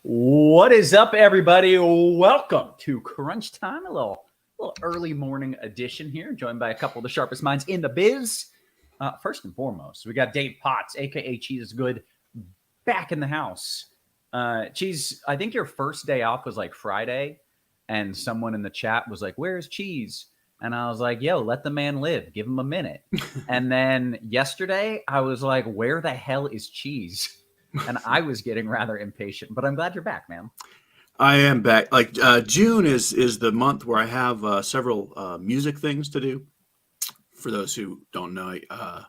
What is up, everybody? Welcome to Crunch Time, a little early morning edition here, joined by a couple of the sharpest minds in the biz. First and foremost, we got Dave Potts, aka Cheese is Good, back in the house. Cheese, I think your first day off was like Friday, and someone in the chat was like, "Where's Cheese?" And I was like, "Yo, let the man live. Give him a minute." And then yesterday, I was like, "Where the hell is Cheese?" And I was getting rather impatient, but I'm glad you're back, man. I am back. Like June is the month where I have several music things to do. For those who don't know,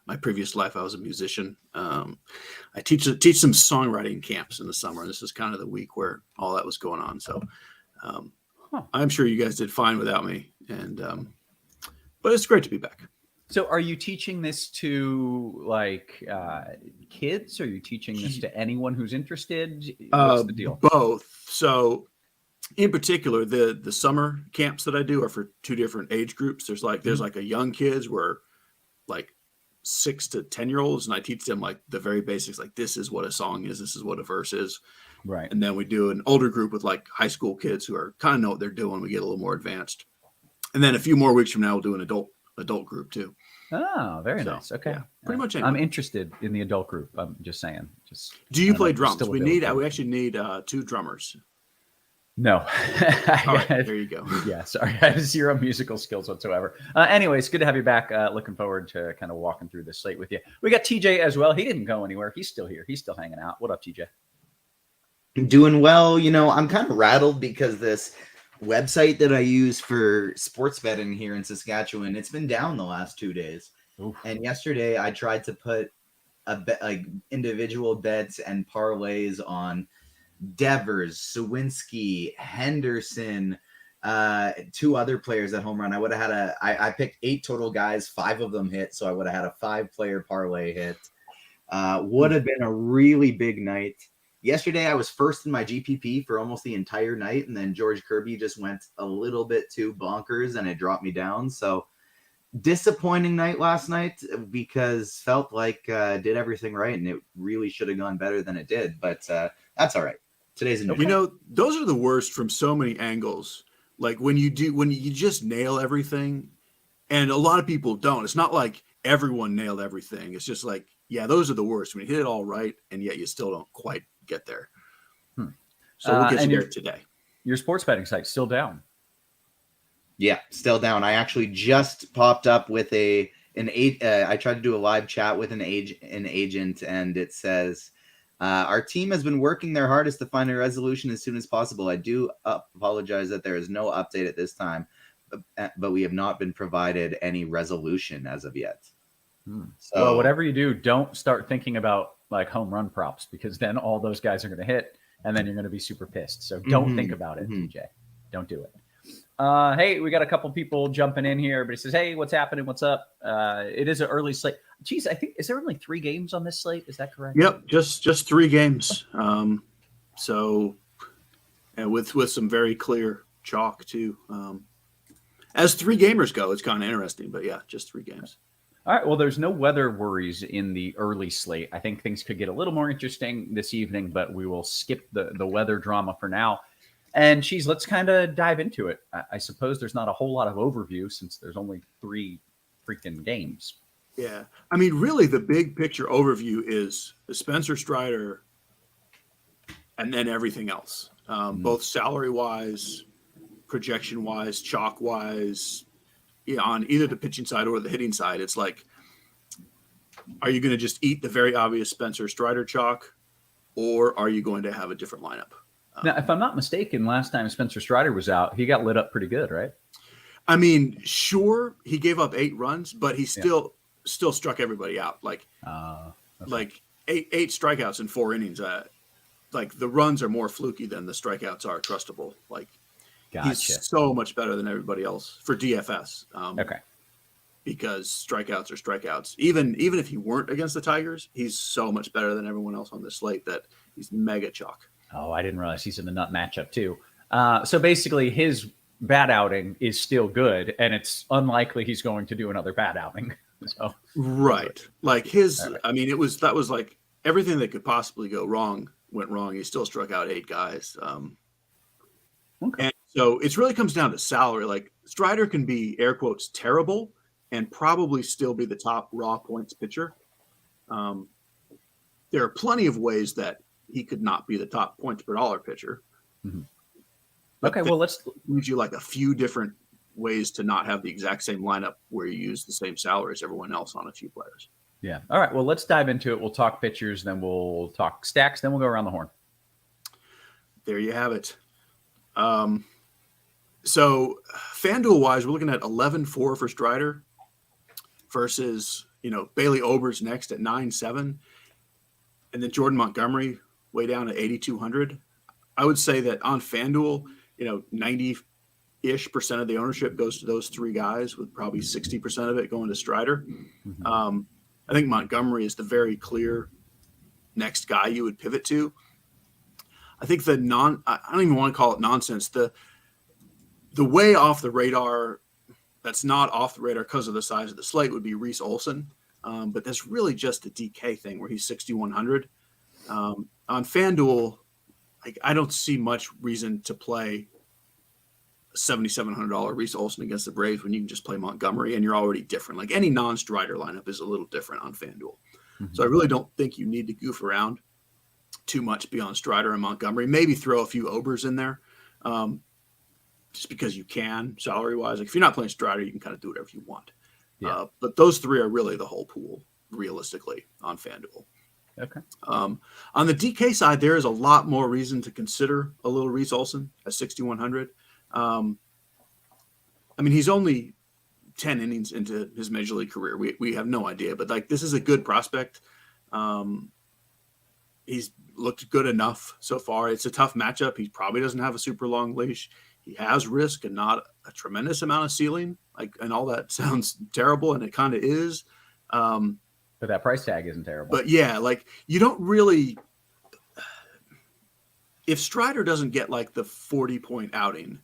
my previous life I was a musician. I teach some songwriting camps in the summer, and this is kind of the week where all that was going on. So I'm sure you guys did fine without me, and but it's great to be back. So are you teaching this to like kids? Are you teaching this to anyone who's interested? What's the deal? Both. So in particular, the summer camps that I do are for two different age groups. There's like a young kids where like 6 to 10-year-olds, and I teach them like the very basics, like this is what a song is, this is what a verse is. Right. And then we do an older group with like high school kids who are kind of know what they're doing. We get a little more advanced. And then a few more weeks from now, we'll do an adult group too. Oh, very nice. Okay. Yeah, pretty much. I'm interested in the adult group. I'm just saying. Do you play drums? We actually need 2 drummers. No. All right, there you go. Yeah, sorry. I have 0 musical skills whatsoever. Anyways, good to have you back. Looking forward to kind of walking through this slate with you. We got TJ as well. He didn't go anywhere. He's still here. He's still hanging out. What up, TJ? Doing well. You know, I'm kind of rattled because this website that I use for sports betting here in Saskatchewan, it's been down the last 2 days. Oof. And yesterday I tried to put like individual bets and parlays on Devers, Sawinski, Henderson, 2 other players at home run. I would have had I picked 8 total guys, 5 of them hit, so I would have had a 5-player parlay hit. Would have been a really big night. Yesterday, I was first in my GPP for almost the entire night, and then George Kirby just went a little bit too bonkers, and it dropped me down. So, disappointing night last night because felt like did everything right, and it really should have gone better than it did. But that's all right. Today's a new. You know, those are the worst from so many angles. Like when you just nail everything, and a lot of people don't. It's not like everyone nailed everything. It's just like, yeah, those are the worst. When you hit it all right, and yet you still don't quite get there. So we'll get you there today. Your sports betting site's still down. Yeah, still down. I actually just popped up with I tried to do a live chat with an agent, and it says, our team has been working their hardest to find a resolution as soon as possible. I do apologize that there is no update at this time, but we have not been provided any resolution as of yet. So, well, whatever you do, don't start thinking about like home run props, because then all those guys are going to hit, and then you're going to be super pissed. So don't think about it, TJ. Don't do it. Hey, we got a couple people jumping in here, but he says, "Hey, what's happening? What's up?" It is an early slate. Geez, I think is there only 3 games on this slate? Is that correct? Yep, just 3 games. So, and with some very clear chalk too. As 3 gamers go, it's kind of interesting, but yeah, just 3 games. All right. Well, there's no weather worries in the early slate. I think things could get a little more interesting this evening, but we will skip the weather drama for now. And Cheese, let's kind of dive into it. I suppose there's not a whole lot of overview since there's only 3 freaking games. Yeah. I mean, really, the big picture overview is the Spencer Strider and then everything else, both salary-wise, projection-wise, chalk-wise, on either the pitching side or the hitting side. It's like, are you going to just eat the very obvious Spencer Strider chalk, or are you going to have a different lineup? Now, if I'm not mistaken, last time Spencer Strider was out, he got lit up pretty good, right? I mean, sure, he gave up 8 runs, but he still struck everybody out. Like, like eight strikeouts in 4 innings. Like the runs are more fluky than the strikeouts are trustable. Like, gotcha. He's so much better than everybody else for DFS. Okay. Because strikeouts are strikeouts. Even if he weren't against the Tigers, he's so much better than everyone else on this slate that he's mega chalk. Oh, I didn't realize he's in the nut matchup too. So basically his bad outing is still good, and it's unlikely he's going to do another bad outing. So right. Like his, I mean, that was like everything that could possibly go wrong went wrong. He still struck out 8 guys. Okay. And so it really comes down to salary. Like Strider can be air quotes terrible and probably still be the top raw points pitcher. There are plenty of ways that he could not be the top points per dollar pitcher. Mm-hmm. But Okay, well, let's gives you like a few different ways to not have the exact same lineup where you use the same salary as everyone else on a few players. Yeah. All right. Well, let's dive into it. We'll talk pitchers, then we'll talk stacks, then we'll go around the horn. There you have it. So Fanduel wise, we're looking at 11-4 for Strider versus, Bailey Ober's next at 9-7. And then Jordan Montgomery way down at 8,200. I would say that on Fanduel, 90-ish% of the ownership goes to those 3 guys, with probably 60% of it going to Strider. Mm-hmm. I think Montgomery is the very clear next guy you would pivot to. I think I don't even want to call it nonsense. The way off the radar, that's not off the radar because of the size of the slate, would be Reese Olson. But that's really just a DK thing where he's 6,100. On FanDuel, I don't see much reason to play a $7,700 Reese Olson against the Braves when you can just play Montgomery and you're already different. Like any non-Strider lineup is a little different on FanDuel. Mm-hmm. So I really don't think you need to goof around too much beyond Strider and Montgomery. Maybe throw a few Obers in there. Just because you can, salary-wise. Like if you're not playing Strider, you can kind of do whatever you want. Yeah. But those 3 are really the whole pool, realistically, on FanDuel. Okay. On the DK side, there is a lot more reason to consider a little Reese Olson at 6,100. He's only 10 innings into his major league career. We have no idea, but this is a good prospect. He's looked good enough so far. It's a tough matchup. He probably doesn't have a super long leash. He has risk and not a tremendous amount of ceiling. And all that sounds terrible, and it kind of is. But that price tag isn't terrible. But yeah, you don't really. If Strider doesn't get the 40-point outing,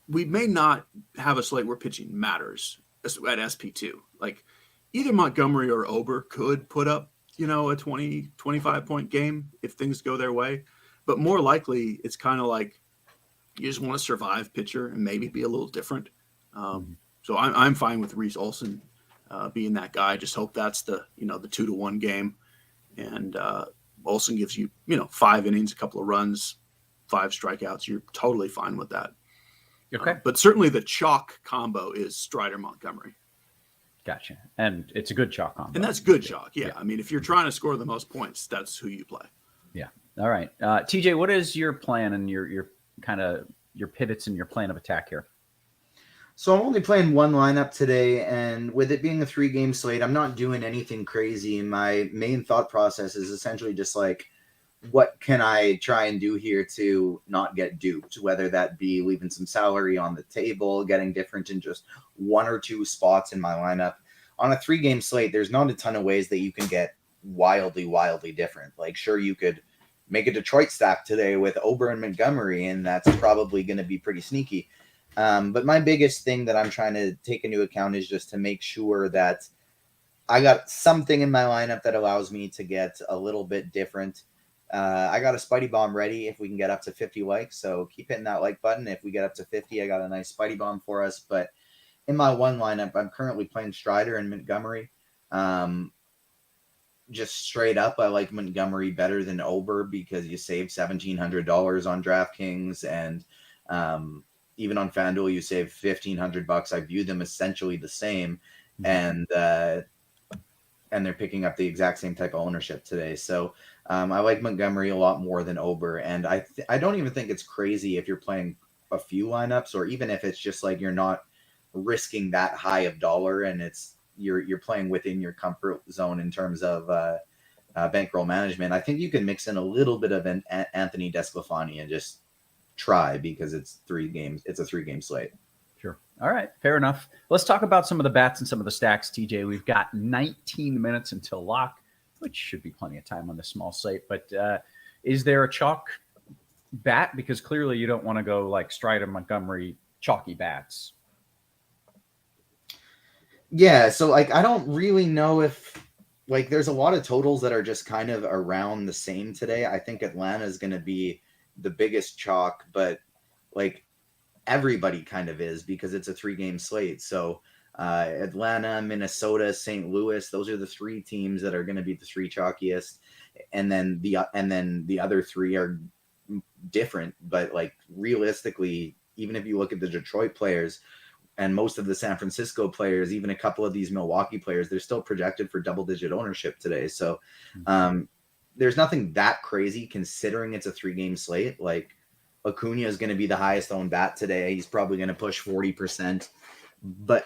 we may not have a slate where pitching matters at SP2. Either Montgomery or Ober could put up, a 20, 25-point game if things go their way. But more likely, it's kind of you just want to survive pitcher and maybe be a little different. So I'm fine with Reese Olson being that guy. Just hope that's the 2-1 game. And Olson gives you, 5 innings, a couple of runs, 5 strikeouts. You're totally fine with that. Okay. But certainly the chalk combo is Strider Montgomery. Gotcha. And it's a good chalk combo. And that's good chalk. Yeah. If you're trying to score the most points, that's who you play. Yeah. All right. TJ, what is your plan and your kind of your pivots and your plan of attack here? So I'm only playing 1 lineup today, and with it being a 3-game slate, I'm not doing anything crazy. And my main thought process is essentially just what can I try and do here to not get duped, whether that be leaving some salary on the table, getting different in just 1 or 2 spots in my lineup. On a 3-game slate, there's not a ton of ways that you can get wildly different. Sure, you could make a Detroit stack today with Ober and Montgomery, and that's probably going to be pretty sneaky. But my biggest thing that I'm trying to take into account is just to make sure that I got something in my lineup that allows me to get a little bit different. I got a Spidey Bomb ready if we can get up to 50 likes, so keep hitting that like button. If we get up to 50, I got a nice Spidey Bomb for us. But in my 1 lineup, I'm currently playing Strider and Montgomery. Just straight up, I like Montgomery better than Ober because you save $1,700 on DraftKings, and even on FanDuel you save $1,500. I view them essentially the same, and they're picking up the exact same type of ownership today. So I like Montgomery a lot more than Ober, and I don't even think it's crazy if you're playing a few lineups, or even if it's just you're not risking that high of dollar, and you're playing within your comfort zone in terms of bankroll management. I think you can mix in a little bit of an Anthony Desclafani and just try, because it's 3 games. It's a 3-game slate. Sure. All right. Fair enough. Let's talk about some of the bats and some of the stacks, TJ. We've got 19 minutes until lock, which should be plenty of time on this small slate. But is there a chalk bat? Because clearly you don't want to go Strider, Montgomery, chalky bats. Yeah, so I don't really know if like there's a lot of totals that are just kind of around the same today. I think Atlanta is going to be the biggest chalk, but like everybody kind of is because it's a 3-game slate. So Atlanta, Minnesota, St. Louis, those are the 3 teams that are going to be the 3 chalkiest, and then the other 3 are different. But like realistically, even if you look at the Detroit players and most of the San Francisco players, even a couple of these Milwaukee players, they're still projected for double-digit ownership today. So there's nothing that crazy considering it's a 3-game slate. Like Acuna is going to be the highest owned bat today. He's probably going to push 40%, but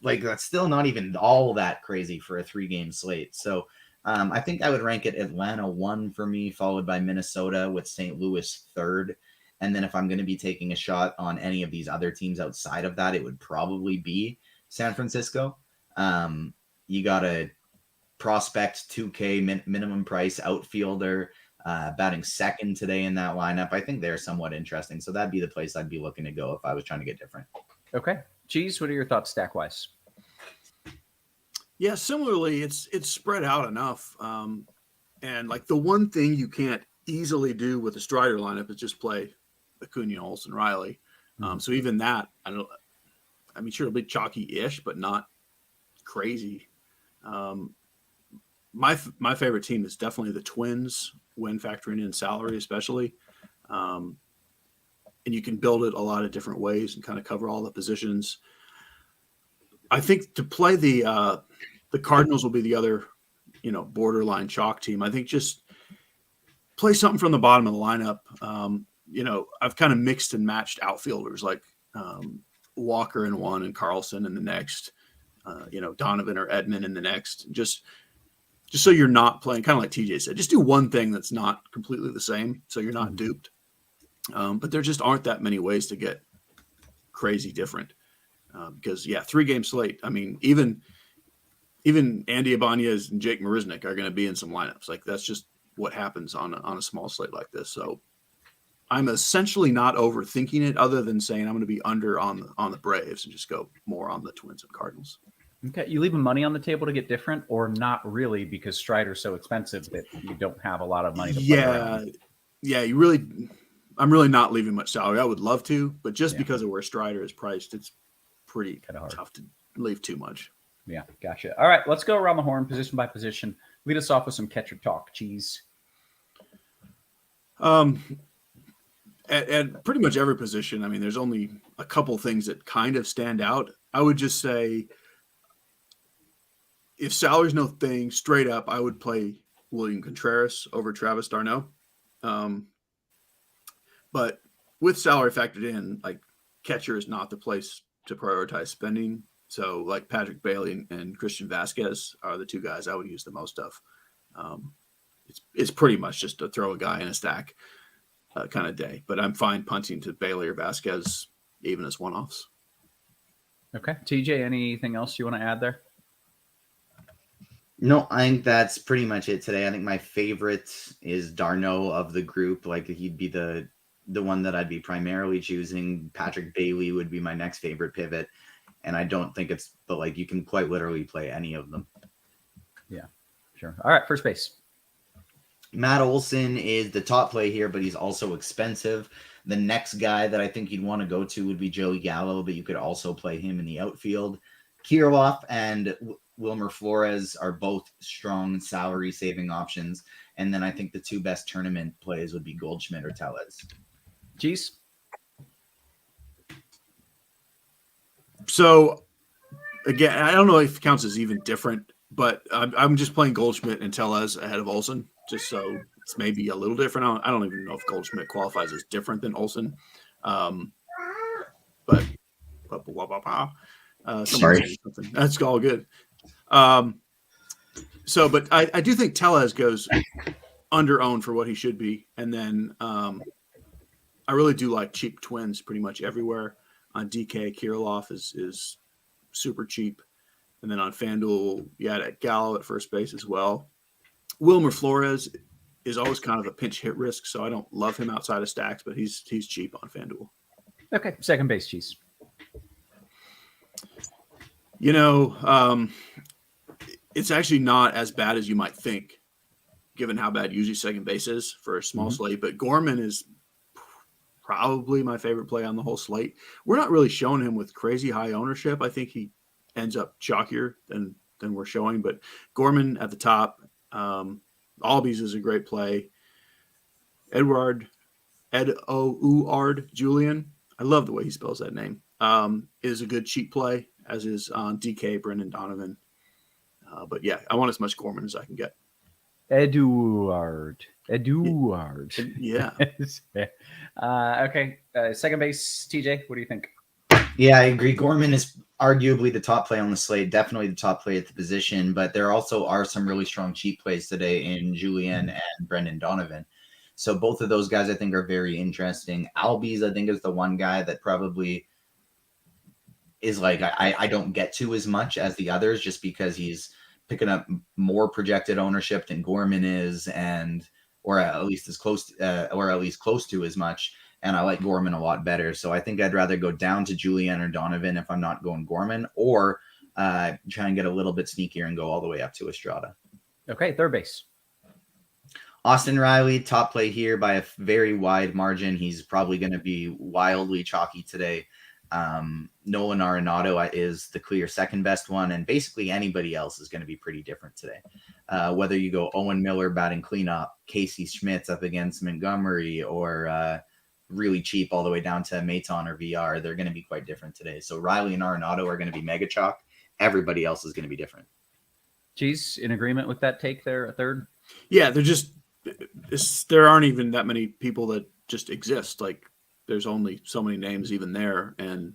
like that's still not even all that crazy for a 3-game slate. So I think I would rank it Atlanta 1 for me, followed by Minnesota, with St. Louis 3rd. And then if I'm going to be taking a shot on any of these other teams outside of that, it would probably be San Francisco. You got a prospect 2K minimum price outfielder batting second today in that lineup. I think they're somewhat interesting. So that'd be the place I'd be looking to go if I was trying to get different. Okay. Cheese, what are your thoughts stack wise? Yeah, similarly, it's spread out enough. And like the one thing you can't easily do with a Strider lineup is just play Acuna, Olsen, Riley. So even that, I mean, sure, it'll be chalky-ish, but not crazy. My favorite team is definitely the Twins when factoring in salary, especially. And you can build it a lot of different ways and kind of cover all the positions. I think to play the Cardinals will be the other, borderline chalk team. I think just play something from the bottom of the lineup. I've kind of mixed and matched outfielders like Walker in one and Carlson in the next, Donovan or Edman in the next, just so you're not playing, kind of like TJ said, just do one thing that's not completely the same. So you're not duped. But there just aren't that many ways to get crazy different because 3-game slate. I mean, even Andy Ibanez and Jake Marisnik are going to be in some lineups. Like that's just what happens on a small slate like this. So I'm essentially not overthinking it other than saying I'm going to be under on the Braves and just go more on the Twins and Cardinals. Okay. You leaving money on the table to get different or not really because Strider's so expensive that you don't have a lot of money to play around? Yeah, I'm really not leaving much salary. I would love to, but just because of where Strider is priced, it's pretty tough to leave too much. Yeah, gotcha. All right, let's go around the horn, position by position. Lead us off with some catcher talk, Cheese. At pretty much every position, I mean, there's only a couple things that kind of stand out. I would just say if salary's no thing, straight up, I would play William Contreras over Travis d'Arnaud. But with salary factored in, like catcher is not the place to prioritize spending. So like Patrick Bailey and Christian Vasquez are the 2 guys I would use the most of. It's pretty much just to throw a guy in a stack kind of day. But I'm fine punting to Bailey or Vasquez even as one-offs. Okay. TJ, anything else you want to add there? No, I think that's pretty much it today. I think my favorite is d'Arnaud of the group. Like he'd be the one that I'd be primarily choosing. Patrick Bailey would be my next favorite pivot. And I don't think but like you can quite literally play any of them. Yeah, sure. All right, first base. Matt Olson is the top play here, but he's also expensive. The next guy that I think you'd want to go to would be Joey Gallo, but you could also play him in the outfield. Kirilloff and Wilmer Flores are both strong salary saving options. And then I think the 2 best tournament plays would be Goldschmidt or Tellez. Cheese? So, again, I don't know if it counts as even different, but I'm just playing Goldschmidt and Tellez ahead of Olsen, just so it's maybe a little different. I don't even know if Goldschmidt qualifies as different than Olsen. But Sorry. That's all good. But I do think Tellez goes under-owned for what he should be. And then I really do like cheap Twins pretty much everywhere. On DK, Kirilloff is super cheap. And then on FanDuel, you had Gallo at first base as well. Wilmer Flores is always kind of a pinch hit risk, so I don't love him outside of stacks, but he's cheap on FanDuel. Okay, second base, Cheese. it's actually not as bad as you might think, given how bad usually second base is for a small slate. But Gorman is probably my favorite play on the whole slate. We're not really showing him with crazy high ownership. I think he ends up chalkier than we're showing. But Gorman at the top, Albies is a great play. Edouard Julian, I love the way he spells that name, is a good cheap play, as is on DK, Brendan Donovan. But yeah, I want as much Gorman as I can get. Edouard. Yeah. Okay. Second base, TJ, what do you think? Yeah, I agree. Gorman is arguably the top play on the slate, definitely the top play at the position, but there also are some really strong cheap plays today in Julian and Brendan Donovan. So both of those guys I think are very interesting. Albies, I think, is the one guy that probably is like I don't get to as much as the others, just because he's picking up more projected ownership than Gorman is, or at least close to as much. And I like Gorman a lot better. So I think I'd rather go down to Julian or Donovan if I'm not going Gorman, or try and get a little bit sneakier and go all the way up to Estrada. Okay, third base. Austin Riley, top play here by a very wide margin. He's probably going to be wildly chalky today. Nolan Arenado is the clear second best one, and basically anybody else is going to be pretty different today. Whether you go Owen Miller batting cleanup, Casey Schmitz up against Montgomery, or really cheap all the way down to Maton or VR, they're going to be quite different today. So Riley and Arenado are going to be mega chalk. Everybody else is going to be different. Geez, in agreement with that take there, a third? Yeah, there aren't even that many people that just exist. Like, there's only so many names even there. And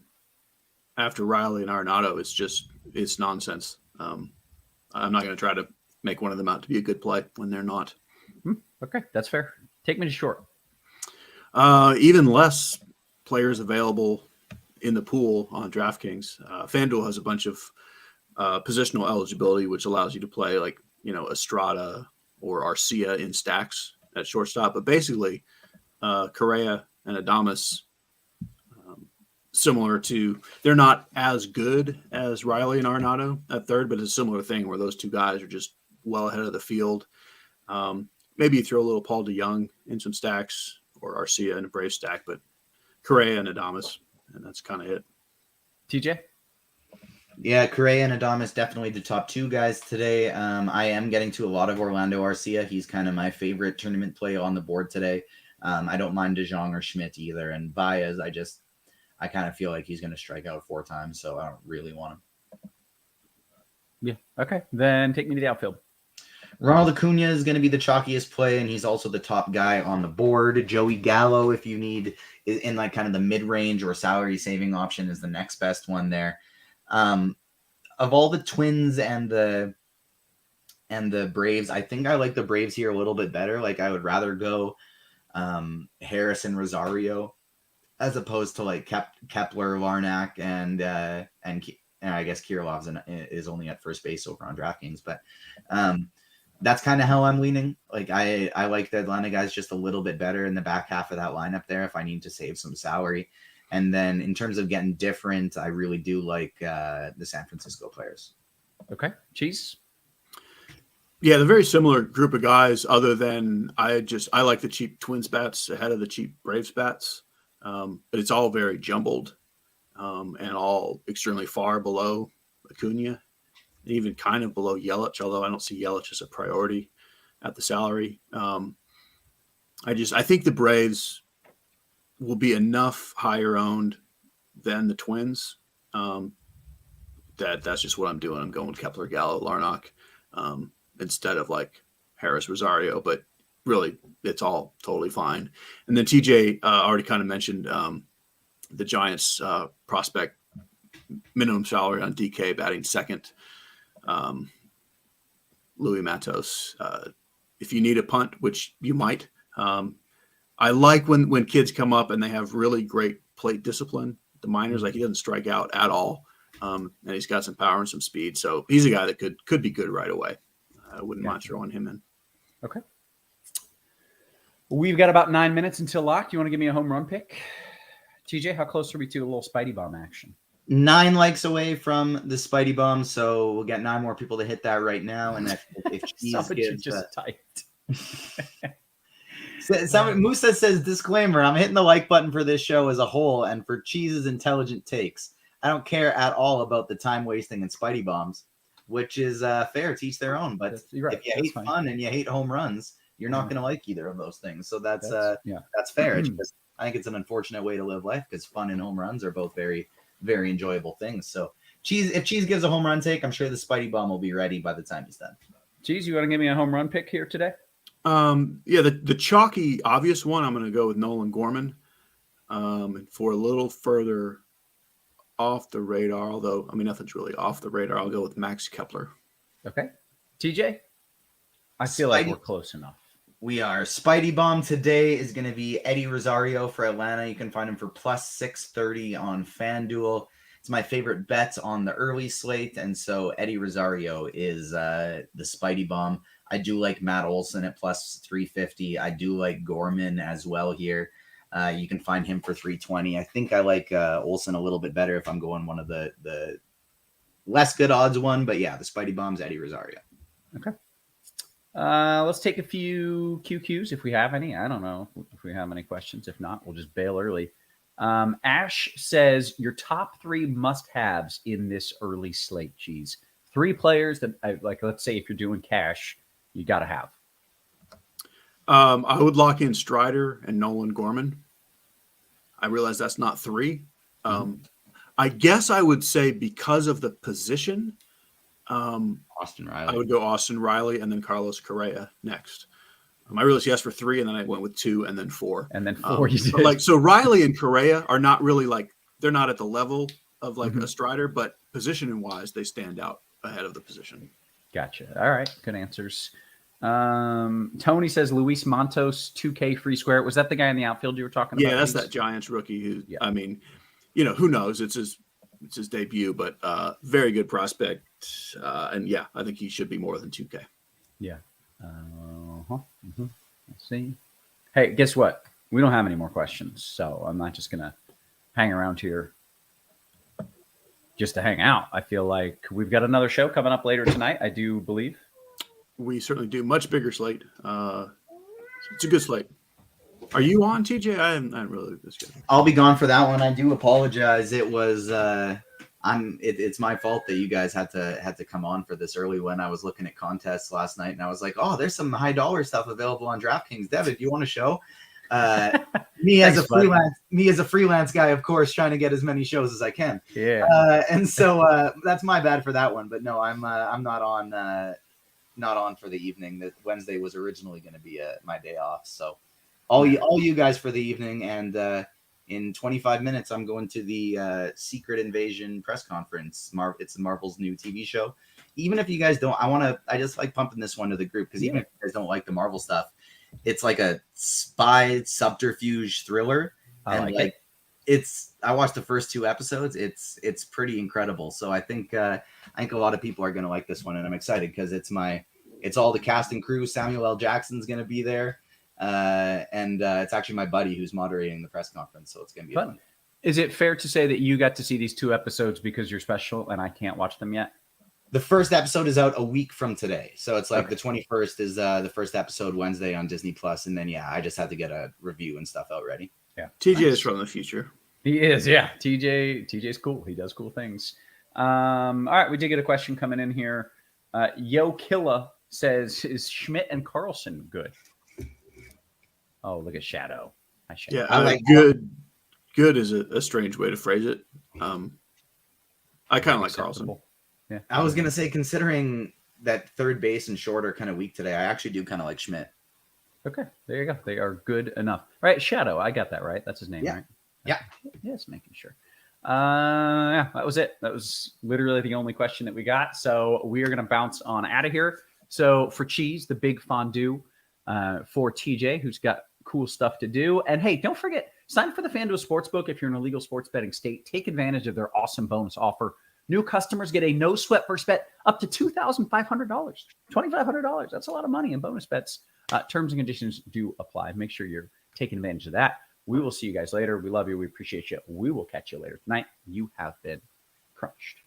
after Riley and Arenado, it's nonsense. I'm not going to try to make one of them out to be a good play when they're not. Okay, that's fair. Take me to short. Even less players available in the pool on DraftKings. Fanduel has a bunch of positional eligibility, which allows you to play like, Estrada or Arcia in stacks at shortstop. But basically, Correa and Adames, similar to, they're not as good as Riley and Arenado at third, but it's a similar thing where those two guys are just well ahead of the field. Maybe you throw a little Paul DeYoung in some stacks, or Arcia in a Brave stack, but Correa and Adames, and that's kind of it. TJ? Yeah, Correa and Adames definitely the top two guys today. I am getting to a lot of Orlando Arcia. He's kind of my favorite tournament play on the board today. I don't mind DeJong or Schmidt either. And Baez, I kind of feel like he's going to strike out 4 times, so I don't really want him. Yeah. Okay. Then take me to the outfield. Ronald Acuna is going to be the chalkiest play, and he's also the top guy on the board. Joey Gallo, if you need in like kind of the mid-range or salary saving option, is the next best one there. Of all the Twins and the Braves, I think I like the Braves here a little bit better. Like, I would rather go Harris and Rosario as opposed to like Kepler, Larnack, and I guess Kirilov is only at first base over on DraftKings, but that's kind of how I'm leaning. Like, I like the Atlanta guys just a little bit better in the back half of that lineup there if I need to save some salary. And then in terms of getting different, I really do like the San Francisco players. Okay. Cheese? Yeah, they're very similar group of guys, other than I like the cheap Twins bats ahead of the cheap Braves bats. But it's all very jumbled and all extremely far below Acuna, even kind of below Yelich, although I don't see Yelich as a priority at the salary. I think the Braves will be enough higher owned than the Twins. That's just what I'm doing. I'm going with Kepler, Gallo, Larnack instead of like Harris, Rosario, but really it's all totally fine. And then TJ already kind of mentioned the Giants prospect minimum salary on DK batting second. Louis Matos. If you need a punt, which you might, I like when kids come up and they have really great plate discipline. The minors, like, he doesn't strike out at all, and he's got some power and some speed. So he's a guy that could be good right away. I wouldn't mind throwing him in. Okay. We've got about 9 minutes until lock. Do you want to give me a home run pick? TJ, how close are we to a little Spidey bomb action? 9 likes away from the Spidey Bomb, so we'll get 9 more people to hit that right now. And if Cheese Somebody gives just typed. Musa says, disclaimer, I'm hitting the like button for this show as a whole and for Cheese's intelligent takes. I don't care at all about the time wasting and Spidey bombs, which is fair, to each their own. But if you hate fun and you hate home runs, you're not going to like either of those things. So that's fair. It's just, I think it's an unfortunate way to live life because fun and home runs are both very, very enjoyable things. So if Cheese gives a home run take, I'm sure the Spidey bomb will be ready by the time he's done. Cheese, you want to give me a home run pick here today? The chalky obvious one, I'm going to go with Nolan Gorman. And for a little further off the radar, although, I mean, nothing's really off the radar, I'll go with Max Kepler. Okay. TJ? I feel like we're close enough. We are. Spidey Bomb today is going to be Eddie Rosario for Atlanta. You can find him for plus 630 on Fanduel. It's my favorite bet on the early slate, and so Eddie Rosario is the Spidey Bomb. I do like Matt Olson at plus 350. I do like Gorman as well here. You can find him for 320. I think I like Olson a little bit better if I'm going one of the less good odds one, but yeah, the Spidey Bomb's Eddie Rosario. Okay. Let's take a few QQs if we have any. I don't know if we have any questions. If not, we'll just bail early. Ash says your top 3 must-haves in this early slate, Cheese. 3 players that, like, let's say if you're doing cash, you got to have. I would lock in Strider and Nolan Gorman. I realize that's not 3. I guess I would say because of the position, Austin Riley. I would go Austin Riley and then Carlos Correa next. I realized he asked for 3, and then I went with 2 and then 4. And then 4 you did. So Riley and Correa are not really they're not at the level of a Strider, but positioning wise, they stand out ahead of the position. Gotcha. All right. Good answers. Tony says Luis Montos 2K free square. Was that the guy in the outfield you were talking about? Yeah, that's that Giants rookie who, I mean, who knows? It's his debut, but very good prospect. And yeah, I think he should be more than 2K. Yeah. Let's see. Hey, guess what? We don't have any more questions, so I'm not just gonna hang around here just to hang out. I feel like we've got another show coming up later tonight, I do believe. We certainly do. Much bigger slate. It's a good slate. Are you on, TJ? I haven't really this good. I'll be gone for that one. I do apologize. It was it's my fault that you guys had to come on for this early when I was looking at contests last night and I was like, oh, there's some high dollar stuff available on DraftKings. Devin, do you want to show? Me as a freelance guy, of course, trying to get as many shows as I can. Yeah. And so that's my bad for that one. But no, I'm not on for the evening. That Wednesday was originally going to be my day off. So all you guys for the evening, and in 25 minutes, I'm going to the Secret Invasion press conference. It's Marvel's new TV show. Even if you guys don't, I just like pumping this one to the group because even if you guys don't like the Marvel stuff, it's like a spy subterfuge thriller. I watched the first 2 episodes. It's pretty incredible. So I think a lot of people are going to like this one, and I'm excited because it's all the cast and crew. Samuel L. Jackson's going to be there. And it's actually my buddy who's moderating the press conference, so it's gonna be fun. Is it fair to say that you got to see these 2 episodes because you're special and I can't watch them yet? The first episode is out a week from today, so it's like the 21st is the first episode Wednesday on Disney Plus, and then I just had to get a review and stuff out ready. Yeah, TJ is from the future. He is, yeah. TJ's cool. He does cool things. All right, we did get a question coming in here. Yo Killa says, "Is Schmidt and Carlson good?" Oh, look at Shadow. Yeah, I like good. Good is a strange way to phrase it. I kind of like Carlson. Yeah, I was gonna say, considering that third base and short are kind of weak today, I actually do kind of like Schmidt. Okay, there you go. They are good enough. All right, Shadow. I got that right. That's his name, right? Yeah. Yes, making sure. Yeah, that was it. That was literally the only question that we got. So we are gonna bounce on out of here. So for Cheese, the big fondue. For TJ, who's got cool stuff to do. And hey, don't forget, sign up for the Fanduel Sportsbook if you're in a legal sports betting state. Take advantage of their awesome bonus offer. New customers get a no-sweat first bet up to $2,500, $2,500. That's a lot of money in bonus bets. Terms and conditions do apply. Make sure you're taking advantage of that. We will see you guys later. We love you. We appreciate you. We will catch you later tonight. You have been crunched.